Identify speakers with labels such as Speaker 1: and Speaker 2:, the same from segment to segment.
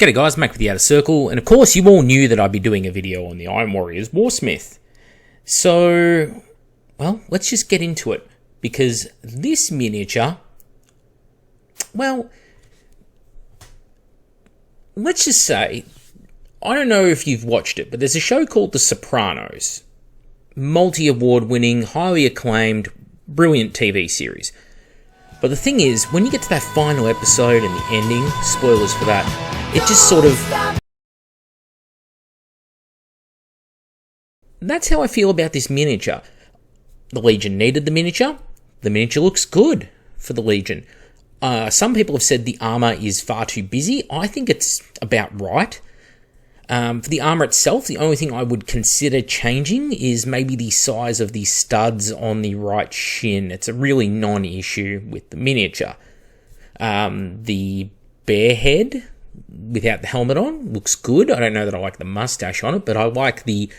Speaker 1: G'day guys, Mac with the Outer Circle, and of course you all knew that I'd be doing a video on the Iron Warriors Warsmith. So, well, let's just get into it, because this miniature, well, let's just say, I don't know if you've watched it, but there's a show called The Sopranos. Multi-award winning, highly acclaimed, brilliant TV series. But the thing is, when you get to that final episode and the ending, spoilers for that, it just sort of... That's how I feel about this miniature. The Legion needed the miniature. The miniature looks good for the Legion. Some people have said the armour is far too busy. I think it's about right. For the armour itself, the only thing I would consider changing is maybe the size of the studs on the right shin. It's a really non-issue with the miniature. The bear head without the helmet on looks good. I don't know that I like the mustache on it, but I like the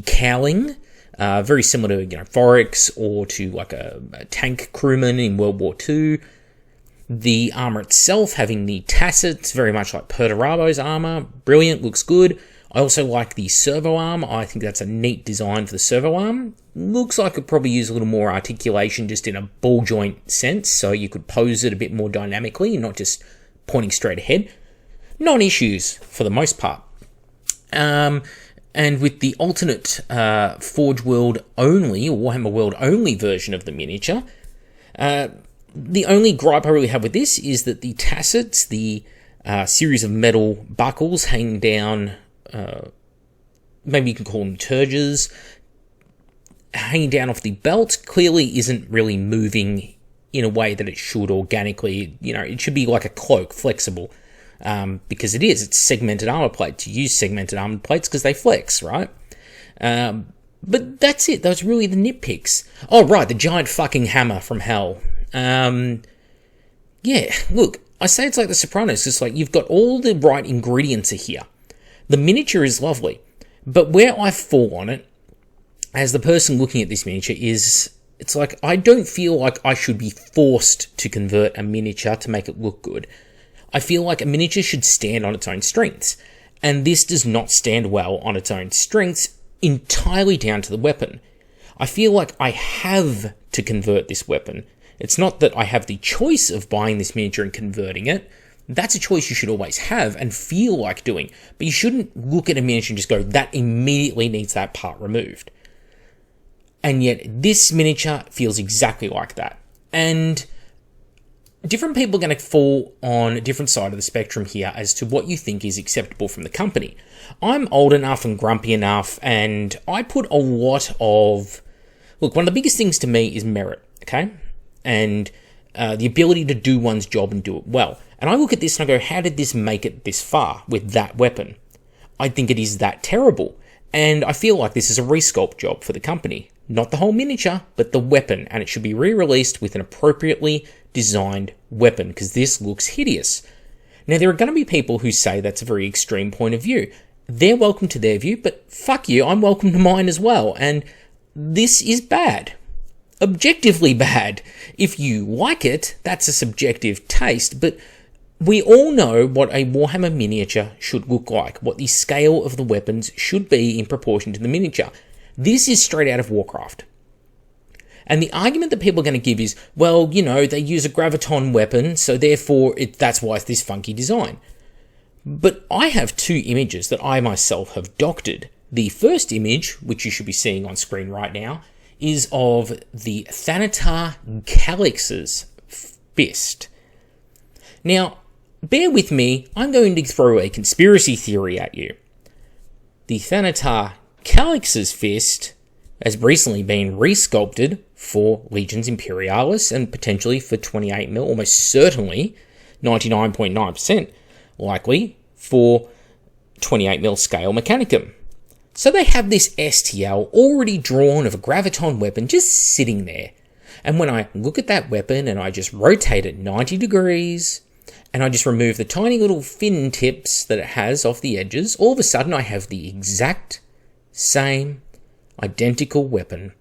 Speaker 1: cowling. Very similar to Forex or to like a tank crewman in World War II. The armour itself, having the tassets, very much like Perturabo's armour. Brilliant, looks good. I also like the servo arm. I think that's a neat design for the servo arm. Looks like it could probably use a little more articulation just in a ball joint sense, so you could pose it a bit more dynamically, not just pointing straight ahead. Non-issues for the most part. And with the alternate Forge World only, or Warhammer World only version of the miniature, the only gripe I really have with this is that the tassets, the series of metal buckles hanging down, maybe you can call them turges, hanging down off the belt, clearly isn't really moving in a way that it should organically. It should be like a cloak, flexible, because it's segmented armor plates. You use segmented armor plates because they flex, right? But that's it. Those are really the nitpicks. Oh, right, the giant fucking hammer from hell. Yeah, look, I say it's like The Sopranos. It's like you've got all the right ingredients are here. The miniature is lovely, but where I fall on it, as the person looking at this miniature, is it's like I don't feel like I should be forced to convert a miniature to make it look good. I feel like a miniature should stand on its own strengths, and this does not stand well on its own strengths, entirely down to the weapon. I feel like I have to convert this weapon. It's not that I have the choice of buying this miniature and converting it. That's a choice you should always have and feel like doing. But you shouldn't look at a miniature and just go, that immediately needs that part removed. And yet this miniature feels exactly like that. And different people are going to fall on a different side of the spectrum here as to what you think is acceptable from the company. I'm old enough and grumpy enough, and I put a lot of... Look, one of the biggest things to me is merit, okay? And the ability to do one's job and do it well. And I look at this and I go, how did this make it this far with that weapon? I think it is that terrible. And I feel like this is a resculpt job for the company. Not the whole miniature, but the weapon. And it should be re-released with an appropriately designed weapon, because this looks hideous. Now, there are going to be people who say that's a very extreme point of view. They're welcome to their view, but fuck you, I'm welcome to mine as well. And this is bad. Objectively bad. If you like it, that's a subjective taste, but we all know what a Warhammer miniature should look like, what the scale of the weapons should be in proportion to the miniature. This is straight out of Warcraft. And the argument that people are going to give is, well, they use a graviton weapon, so therefore that's why it's this funky design. But I have two images that I myself have doctored. The first image, which you should be seeing on screen right now, is of the Thanatar Calyx's fist. Now, bear with me, I'm going to throw a conspiracy theory at you. The Thanatar Calyx's fist has recently been resculpted for Legions Imperialis and potentially for 28mm, almost certainly 99.9% likely for 28mm scale Mechanicum. So they have this STL already drawn of a graviton weapon just sitting there. And when I look at that weapon and I just rotate it 90 degrees and I just remove the tiny little fin tips that it has off the edges, all of a sudden I have the exact same identical weapon.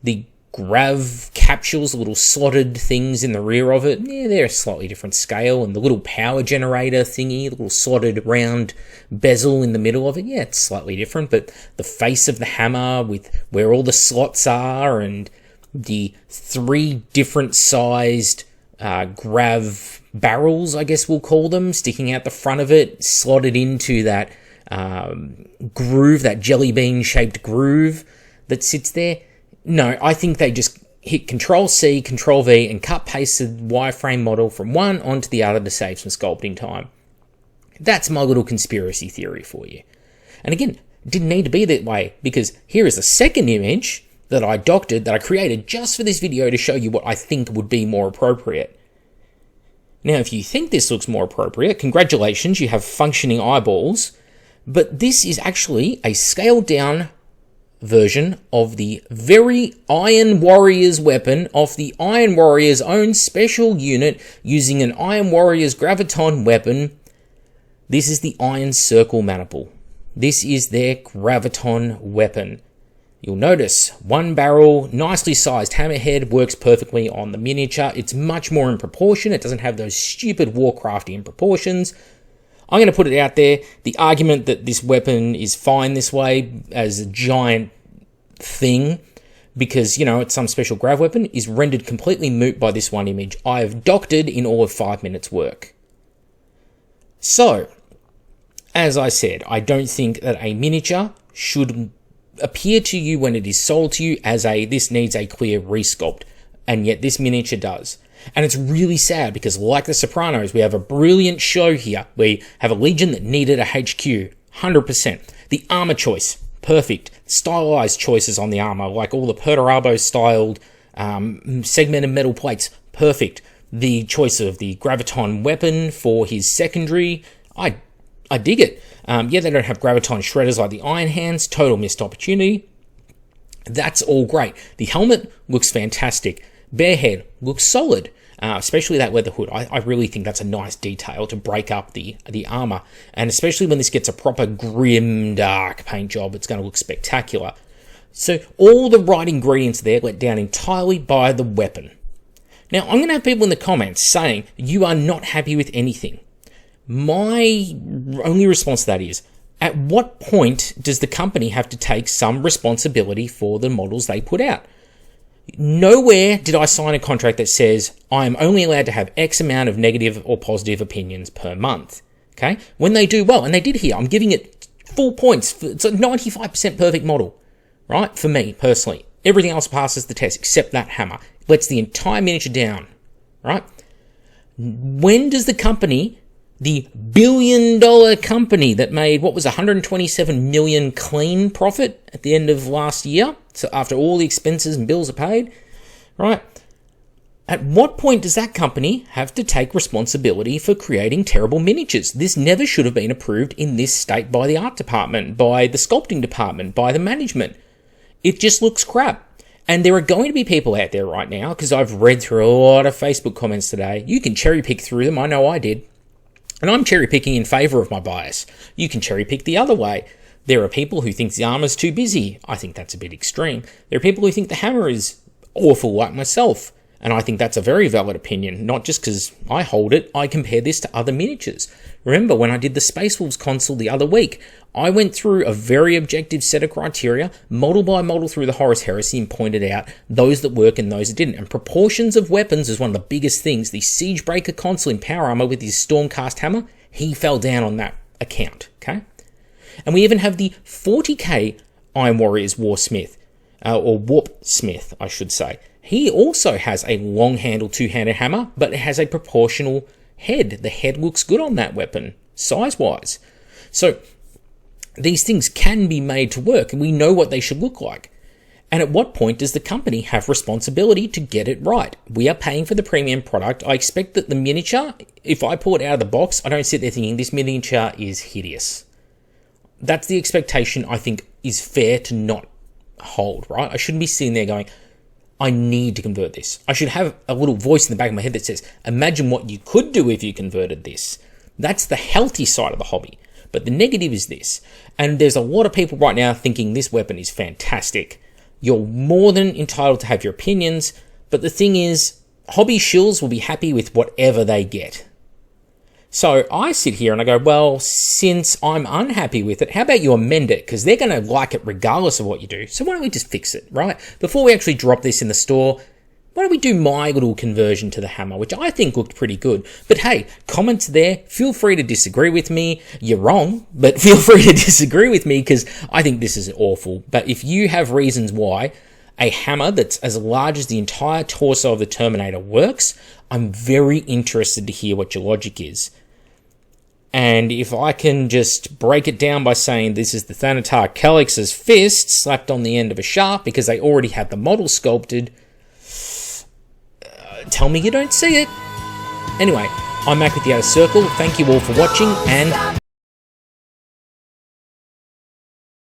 Speaker 1: The grav capsules, the little slotted things in the rear of it, yeah, they're a slightly different scale. And the little power generator thingy, the little slotted round bezel in the middle of it, yeah, it's slightly different. But the face of the hammer with where all the slots are and the 3 different sized grav barrels, I guess we'll call them, sticking out the front of it, slotted into that groove, that jelly bean shaped groove that sits there. No, I think they just hit Control-C, Control-V, and cut-paste the wireframe model from one onto the other to save some sculpting time. That's my little conspiracy theory for you. And again, it didn't need to be that way, because here is a second image that I doctored, that I created just for this video to show you what I think would be more appropriate. Now, if you think this looks more appropriate, congratulations, you have functioning eyeballs, but this is actually a scaled-down version of the very Iron Warrior's weapon off the Iron Warrior's own special unit using an Iron Warrior's graviton weapon. This is the Iron Circle Maniple. This is their graviton weapon. You'll notice 1 barrel, nicely sized hammerhead, works perfectly on the miniature. It's much more in proportion. It doesn't have those stupid Warcraftian proportions. I'm going to put it out there. The argument that this weapon is fine this way as a giant thing because, you know, it's some special grav weapon is rendered completely moot by this one image. I have doctored in all of 5 minutes work. So, as I said, I don't think that a miniature should appear to you when it is sold to you as this needs a clear resculpt, and yet this miniature does. And it's really sad because, like The Sopranos, we have a brilliant show here. We have a Legion that needed a HQ, 100%. The armor choice, perfect. Stylized choices on the armor, like all the Perturabo-styled segmented metal plates, perfect. The choice of the graviton weapon for his secondary, I dig it. Yeah, they don't have graviton shredders like the Iron Hands, total missed opportunity. That's all great. The helmet looks fantastic. Bare head looks solid, especially that leather hood. I really think that's a nice detail to break up the armor, and especially when this gets a proper grim, dark paint job, it's going to look spectacular. So all the right ingredients there let down entirely by the weapon. Now, I'm going to have people in the comments saying you are not happy with anything. My only response to that is, at what point does the company have to take some responsibility for the models they put out? Nowhere did I sign a contract that says I am only allowed to have X amount of negative or positive opinions per month. Okay? When they do well, and they did here, I'm giving it full points. It's a 95% perfect model, right? For me, personally. Everything else passes the test except that hammer. Lets the entire miniature down, right? When does the company, the billion-dollar company that made, what was 127 million clean profit at the end of last year, so after all the expenses and bills are paid, right? At what point does that company have to take responsibility for creating terrible miniatures? This never should have been approved in this state by the art department, by the sculpting department, by the management. It just looks crap. And there are going to be people out there right now, because I've read through a lot of Facebook comments today. You can cherry pick through them. I know I did. And I'm cherry picking in favor of my bias. You can cherry pick the other way. There are people who think the armor's too busy. I think that's a bit extreme. There are people who think the hammer is awful, like myself. And I think that's a very valid opinion, not just because I hold it. I compare this to other miniatures. Remember when I did the Space Wolves console the other week, I went through a very objective set of criteria, model by model through the Horus Heresy, and pointed out those that work and those that didn't. And proportions of weapons is one of the biggest things. The Siegebreaker console in Power Armor with his Stormcast hammer, he fell down on that account, okay? And we even have the 40k Iron Warriors Warsmith, or Warpsmith, I should say. He also has a long handle two-handed hammer, but it has a proportional head. The head looks good on that weapon, size-wise. So these things can be made to work, and we know what they should look like. And at what point does the company have responsibility to get it right? We are paying for the premium product. I expect that the miniature, if I pull it out of the box, I don't sit there thinking this miniature is hideous. That's the expectation I think is fair to not hold, right? I shouldn't be sitting there going, I need to convert this. I should have a little voice in the back of my head that says, imagine what you could do if you converted this. That's the healthy side of the hobby. But the negative is this. And there's a lot of people right now thinking this weapon is fantastic. You're more than entitled to have your opinions, but the thing is, hobby shills will be happy with whatever they get. So I sit here and I go, well, since I'm unhappy with it, how about you amend it? Because they're going to like it regardless of what you do. So why don't we just fix it, right? Before we actually drop this in the store, why don't we do my little conversion to the hammer, which I think looked pretty good. But hey, comments there. Feel free to disagree with me. You're wrong, but feel free to disagree with me because I think this is awful. But if you have reasons why a hammer that's as large as the entire torso of the Terminator works, I'm very interested to hear what your logic is. And if I can just break it down by saying this is the Thanatar Calyx's fist slapped on the end of a shaft because they already had the model sculpted, tell me you don't see it. Anyway, I'm Mac with the Outer Circle. Thank you all for watching, and